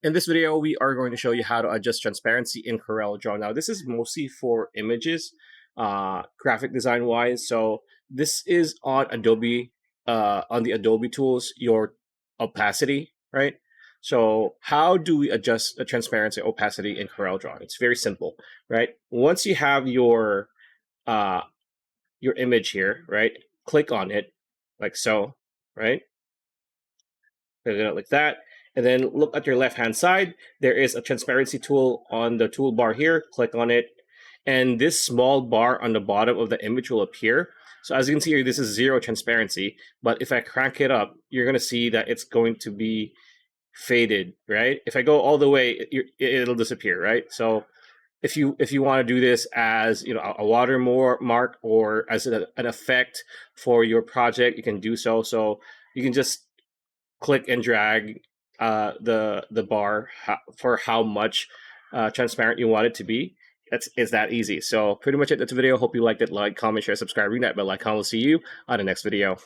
In this video, we are going to show you how to adjust transparency in CorelDRAW. Now, this is mostly for images, graphic design wise. So this is on Adobe, on the Adobe tools, your opacity, right? So how do we adjust the transparency opacity in CorelDRAW? It's very simple, right? Once you have your image here, right? Click on it like so, right? Like that. And then look at your left-hand side. There is a transparency tool on the toolbar here. Click on it. And this small bar on the bottom of the image will appear. So as you can see here, this is zero transparency. But if I crank it up, you're going to see that it's going to be faded, right? If I go all the way, it'll disappear, right? So if you want to do this as a watermark or as an effect for your project, you can do so. So you can just click and drag the bar for how much transparent you want it to be. It's that easy. So pretty much it. That's the video. Hope you liked it. Like, comment, share, subscribe, ring that bell icon. We'll see you on the next video.